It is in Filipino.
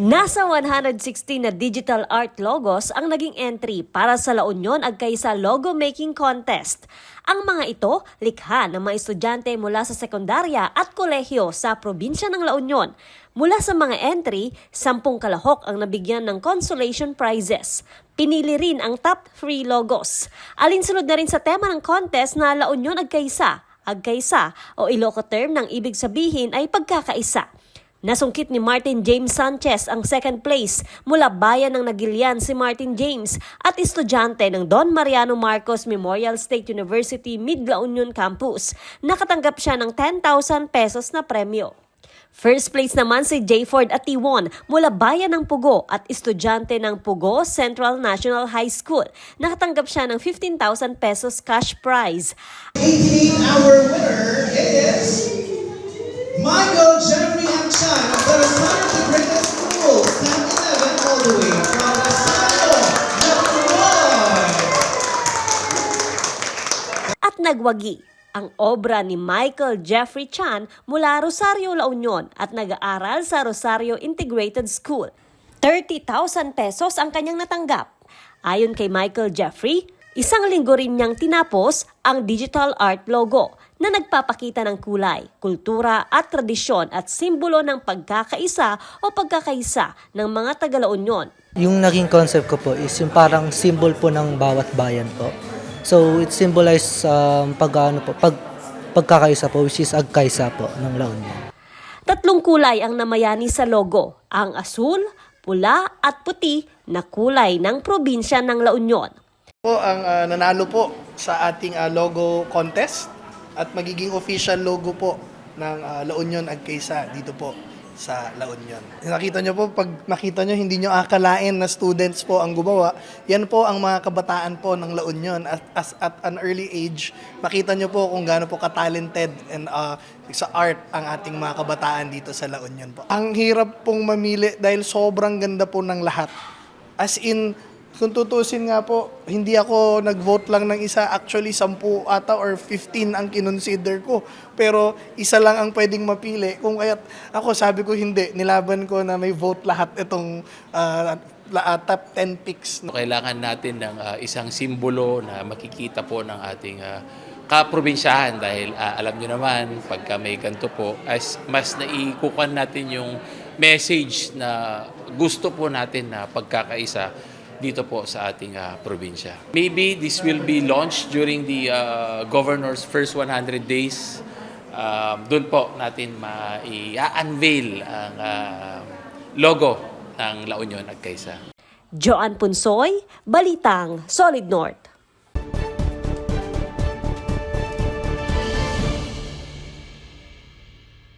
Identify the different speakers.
Speaker 1: Nasa 160 na digital art logos ang naging entry para sa La Union Agkaisa Logo Making Contest. Ang mga ito, likha ng mga estudyante mula sa sekundarya at kolehiyo sa probinsya ng La Union. Mula sa mga entry, 10 kalahok ang nabigyan ng consolation prizes. Pinili rin ang top 3 logos. Alinsunod na rin sa tema ng contest na La Union Agkaisa. Agkaisa o Ilocos term ng ibig sabihin ay pagkakaisa. Nasungkit ni Martin James Sanchez ang second place mula bayan ng Nagilian si Martin James at estudyante ng Don Mariano Marcos Memorial State University Mid-La Union Campus. Nakatanggap siya ng 10,000 pesos na premyo. First place naman si Jayford Atiwon mula bayan ng Pugo at estudyante ng Pugo Central National High School. Nakatanggap siya ng 15,000 pesos cash prize.
Speaker 2: 18-hour winner is Michael Jeffrey Chan of the Rosario Integrated School, Stand 11 all the way from Rosario, number 1.
Speaker 1: At nagwagi ang obra ni Michael Jeffrey Chan mula Rosario, La Union at nag-aaral sa Rosario Integrated School. 30,000 pesos ang kanyang natanggap. Ayon kay Michael Jeffrey, isang linggo rin niyang tinapos ang digital art logo na nagpapakita ng kulay, kultura at tradisyon at simbolo ng pagkakaisa o pagkakaisa ng mga taga-La Union.
Speaker 3: Yung naging concept ko po is yung parang symbol po ng bawat bayan po. So it symbolizes pagkakaisa po, which is agkaisa po ng La Union.
Speaker 1: 3 kulay ang namayani sa logo, ang asul, pula at puti na kulay ng probinsya ng La Union.
Speaker 4: Po ang nanalo po sa ating logo contest at magiging official logo po ng La Union Agkaisa dito po sa La Union. Nakita nyo po, pag nakita nyo, hindi nyo akalain na students po ang gumawa. Yan po ang mga kabataan po ng La Union at an early age. Makita nyo po kung gaano po ka-talented and sa art ang ating mga kabataan dito sa La Union po. Ang hirap pong mamili dahil sobrang ganda po ng lahat. As in, kung tutusin nga po, hindi ako nag-vote lang ng isa. Actually, 10 ata or 15 ang kinonsider ko. Pero isa lang ang pwedeng mapili. Kung kaya't ako sabi ko hindi, nilaban ko na may vote lahat itong top 10 picks.
Speaker 5: Kailangan natin ng isang simbolo na makikita po ng ating kaprobinsyahan dahil alam nyo naman, pagka may ganito po, mas naikukuhan natin yung message na gusto po natin na pagkakaisa dito po sa ating probinsya. Maybe this will be launched during the governor's first 100 days. Doon po natin i-unveil ang logo ng La Union Agkaisa.
Speaker 1: Joan Punsoy, Balitang Solid North.